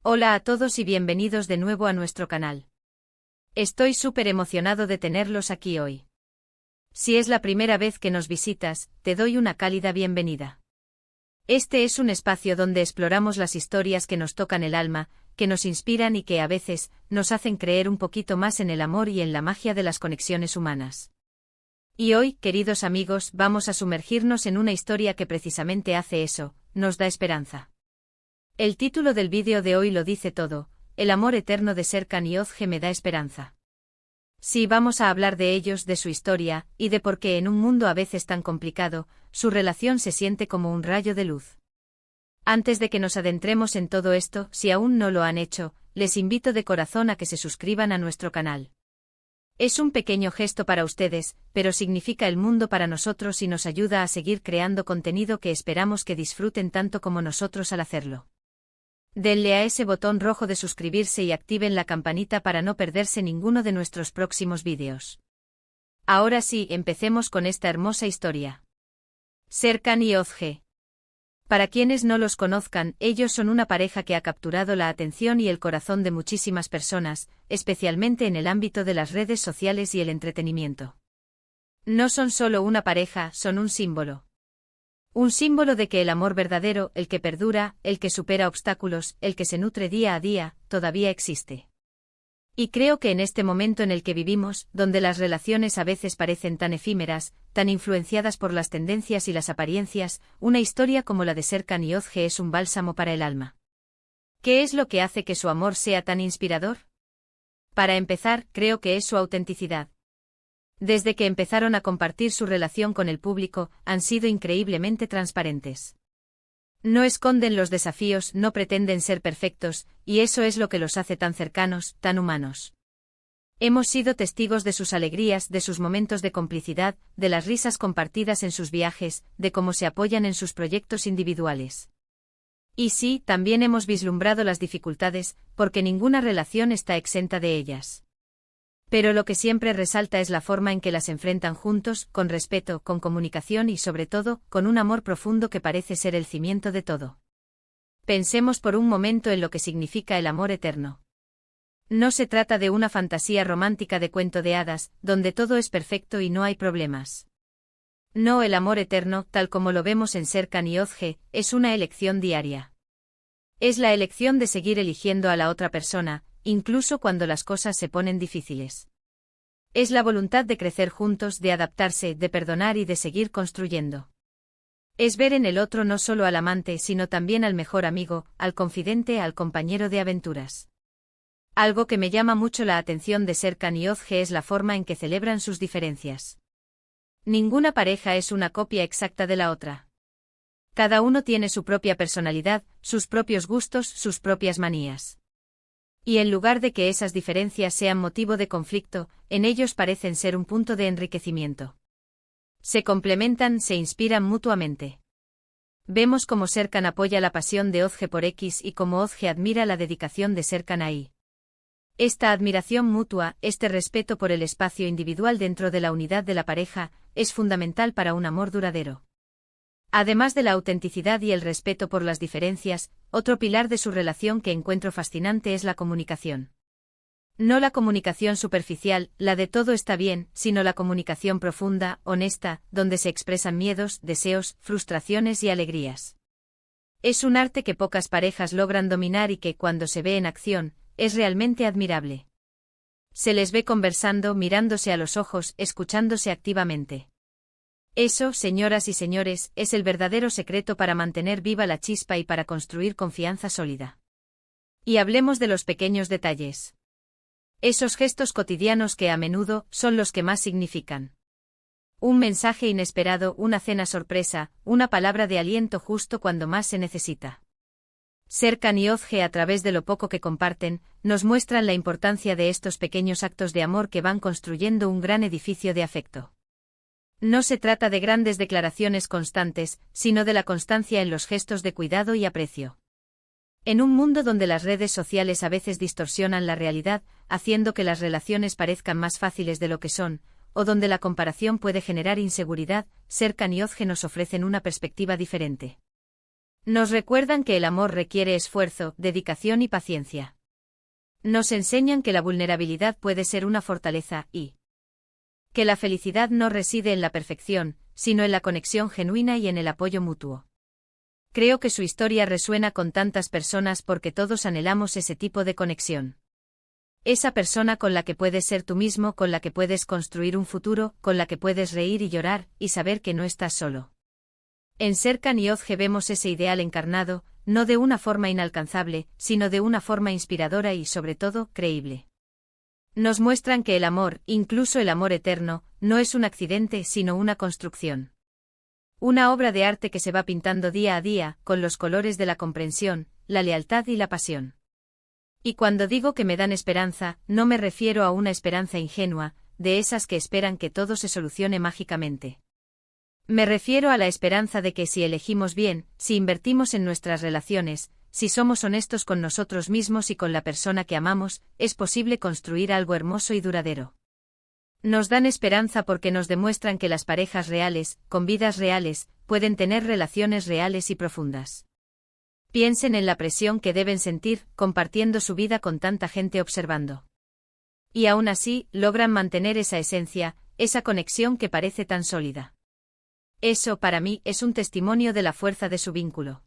Hola a todos y bienvenidos de nuevo a nuestro canal. Estoy súper emocionado de tenerlos aquí hoy. Si es la primera vez que nos visitas, te doy una cálida bienvenida. Este es un espacio donde exploramos las historias que nos tocan el alma, que nos inspiran y que a veces nos hacen creer un poquito más en el amor y en la magia de las conexiones humanas. Y hoy, queridos amigos, vamos a sumergirnos en una historia que precisamente hace eso, nos da esperanza. El título del vídeo de hoy lo dice todo: el amor eterno de Serkan y Özge me da esperanza. Sí, vamos a hablar de ellos, de su historia, y de por qué en un mundo a veces tan complicado, su relación se siente como un rayo de luz. Antes de que nos adentremos en todo esto, si aún no lo han hecho, les invito de corazón a que se suscriban a nuestro canal. Es un pequeño gesto para ustedes, pero significa el mundo para nosotros y nos ayuda a seguir creando contenido que esperamos que disfruten tanto como nosotros al hacerlo. Denle a ese botón rojo de suscribirse y activen la campanita para no perderse ninguno de nuestros próximos vídeos. Ahora sí, empecemos con esta hermosa historia. Serkan y Özge. Para quienes no los conozcan, ellos son una pareja que ha capturado la atención y el corazón de muchísimas personas, especialmente en el ámbito de las redes sociales y el entretenimiento. No son solo una pareja, son un símbolo. Un símbolo de que el amor verdadero, el que perdura, el que supera obstáculos, el que se nutre día a día, todavía existe. Y creo que en este momento en el que vivimos, donde las relaciones a veces parecen tan efímeras, tan influenciadas por las tendencias y las apariencias, una historia como la de Serkan y Özge es un bálsamo para el alma. ¿Qué es lo que hace que su amor sea tan inspirador? Para empezar, creo que es su autenticidad. Desde que empezaron a compartir su relación con el público, han sido increíblemente transparentes. No esconden los desafíos, no pretenden ser perfectos, y eso es lo que los hace tan cercanos, tan humanos. Hemos sido testigos de sus alegrías, de sus momentos de complicidad, de las risas compartidas en sus viajes, de cómo se apoyan en sus proyectos individuales. Y sí, también hemos vislumbrado las dificultades, porque ninguna relación está exenta de ellas. Pero lo que siempre resalta es la forma en que las enfrentan juntos, con respeto, con comunicación y sobre todo, con un amor profundo que parece ser el cimiento de todo. Pensemos por un momento en lo que significa el amor eterno. No se trata de una fantasía romántica de cuento de hadas, donde todo es perfecto y no hay problemas. No, el amor eterno, tal como lo vemos en Serkan y Özge, es una elección diaria. Es la elección de seguir eligiendo a la otra persona, incluso cuando las cosas se ponen difíciles. Es la voluntad de crecer juntos, de adaptarse, de perdonar y de seguir construyendo. Es ver en el otro no solo al amante, sino también al mejor amigo, al confidente, al compañero de aventuras. Algo que me llama mucho la atención de Serkan y Özge es la forma en que celebran sus diferencias. Ninguna pareja es una copia exacta de la otra. Cada uno tiene su propia personalidad, sus propios gustos, sus propias manías. Y en lugar de que esas diferencias sean motivo de conflicto, en ellos parecen ser un punto de enriquecimiento. Se complementan, se inspiran mutuamente. Vemos cómo Serkan apoya la pasión de Özge por X y cómo Özge admira la dedicación de Serkan a Y. Esta admiración mutua, este respeto por el espacio individual dentro de la unidad de la pareja, es fundamental para un amor duradero. Además de la autenticidad y el respeto por las diferencias, otro pilar de su relación que encuentro fascinante es la comunicación. No la comunicación superficial, la de todo está bien, sino la comunicación profunda, honesta, donde se expresan miedos, deseos, frustraciones y alegrías. Es un arte que pocas parejas logran dominar y que, cuando se ve en acción, es realmente admirable. Se les ve conversando, mirándose a los ojos, escuchándose activamente. Eso, señoras y señores, es el verdadero secreto para mantener viva la chispa y para construir confianza sólida. Y hablemos de los pequeños detalles. Esos gestos cotidianos que a menudo son los que más significan. Un mensaje inesperado, una cena sorpresa, una palabra de aliento justo cuando más se necesita. Serkan y Özge, a través de lo poco que comparten, nos muestran la importancia de estos pequeños actos de amor que van construyendo un gran edificio de afecto. No se trata de grandes declaraciones constantes, sino de la constancia en los gestos de cuidado y aprecio. En un mundo donde las redes sociales a veces distorsionan la realidad, haciendo que las relaciones parezcan más fáciles de lo que son, o donde la comparación puede generar inseguridad, Serkan y Özge nos ofrecen una perspectiva diferente. Nos recuerdan que el amor requiere esfuerzo, dedicación y paciencia. Nos enseñan que la vulnerabilidad puede ser una fortaleza y que la felicidad no reside en la perfección, sino en la conexión genuina y en el apoyo mutuo. Creo que su historia resuena con tantas personas porque todos anhelamos ese tipo de conexión. Esa persona con la que puedes ser tú mismo, con la que puedes construir un futuro, con la que puedes reír y llorar, y saber que no estás solo. En Serkan y Özge vemos ese ideal encarnado, no de una forma inalcanzable, sino de una forma inspiradora y, sobre todo, creíble. Nos muestran que el amor, incluso el amor eterno, no es un accidente sino una construcción. Una obra de arte que se va pintando día a día, con los colores de la comprensión, la lealtad y la pasión. Y cuando digo que me dan esperanza, no me refiero a una esperanza ingenua, de esas que esperan que todo se solucione mágicamente. Me refiero a la esperanza de que si elegimos bien, si invertimos en nuestras relaciones, si somos honestos con nosotros mismos y con la persona que amamos, es posible construir algo hermoso y duradero. Nos dan esperanza porque nos demuestran que las parejas reales, con vidas reales, pueden tener relaciones reales y profundas. Piensen en la presión que deben sentir, compartiendo su vida con tanta gente observando. Y aún así, logran mantener esa esencia, esa conexión que parece tan sólida. Eso, para mí, es un testimonio de la fuerza de su vínculo.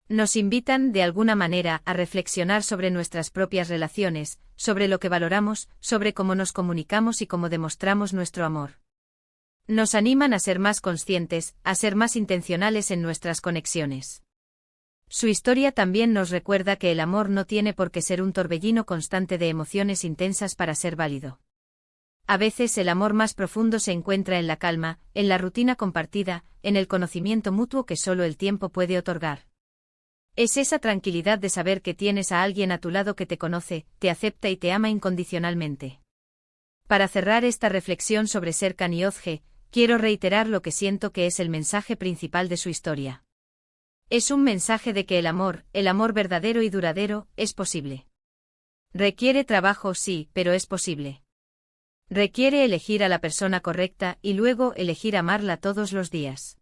Nos invitan, de alguna manera, a reflexionar sobre nuestras propias relaciones, sobre lo que valoramos, sobre cómo nos comunicamos y cómo demostramos nuestro amor. Nos animan a ser más conscientes, a ser más intencionales en nuestras conexiones. Su historia también nos recuerda que el amor no tiene por qué ser un torbellino constante de emociones intensas para ser válido. A veces el amor más profundo se encuentra en la calma, en la rutina compartida, en el conocimiento mutuo que solo el tiempo puede otorgar. Es esa tranquilidad de saber que tienes a alguien a tu lado que te conoce, te acepta y te ama incondicionalmente. Para cerrar esta reflexión sobre Serkan y Özge, quiero reiterar lo que siento que es el mensaje principal de su historia. Es un mensaje de que el amor verdadero y duradero, es posible. Requiere trabajo, sí, pero es posible. Requiere elegir a la persona correcta y luego elegir amarla todos los días.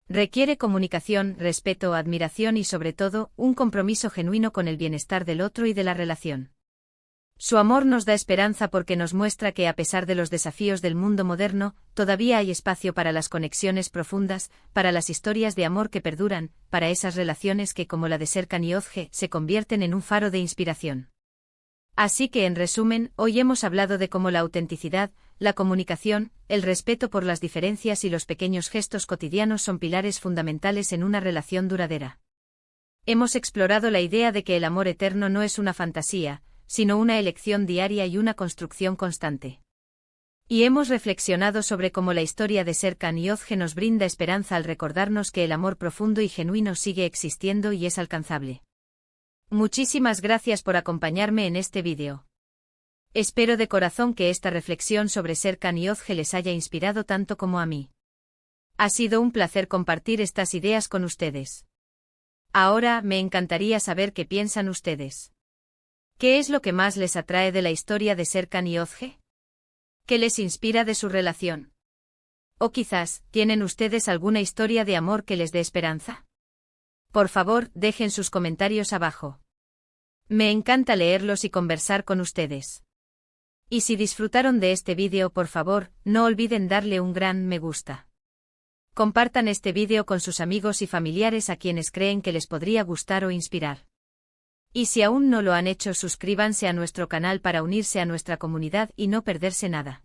Requiere comunicación, respeto, admiración y sobre todo, un compromiso genuino con el bienestar del otro y de la relación. Su amor nos da esperanza porque nos muestra que a pesar de los desafíos del mundo moderno, todavía hay espacio para las conexiones profundas, para las historias de amor que perduran, para esas relaciones que como la de Serkan y Özge se convierten en un faro de inspiración. Así que en resumen, hoy hemos hablado de cómo la autenticidad, la comunicación, el respeto por las diferencias y los pequeños gestos cotidianos son pilares fundamentales en una relación duradera. Hemos explorado la idea de que el amor eterno no es una fantasía, sino una elección diaria y una construcción constante. Y hemos reflexionado sobre cómo la historia de Serkan y Özge nos brinda esperanza al recordarnos que el amor profundo y genuino sigue existiendo y es alcanzable. Muchísimas gracias por acompañarme en este vídeo. Espero de corazón que esta reflexión sobre Serkan y Özge les haya inspirado tanto como a mí. Ha sido un placer compartir estas ideas con ustedes. Ahora me encantaría saber qué piensan ustedes. ¿Qué es lo que más les atrae de la historia de Serkan y Özge? ¿Qué les inspira de su relación? O quizás, ¿tienen ustedes alguna historia de amor que les dé esperanza? Por favor, dejen sus comentarios abajo. Me encanta leerlos y conversar con ustedes. Y si disfrutaron de este vídeo, por favor, no olviden darle un gran me gusta. Compartan este vídeo con sus amigos y familiares a quienes creen que les podría gustar o inspirar. Y si aún no lo han hecho, suscríbanse a nuestro canal para unirse a nuestra comunidad y no perderse nada.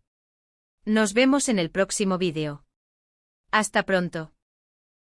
Nos vemos en el próximo vídeo. Hasta pronto.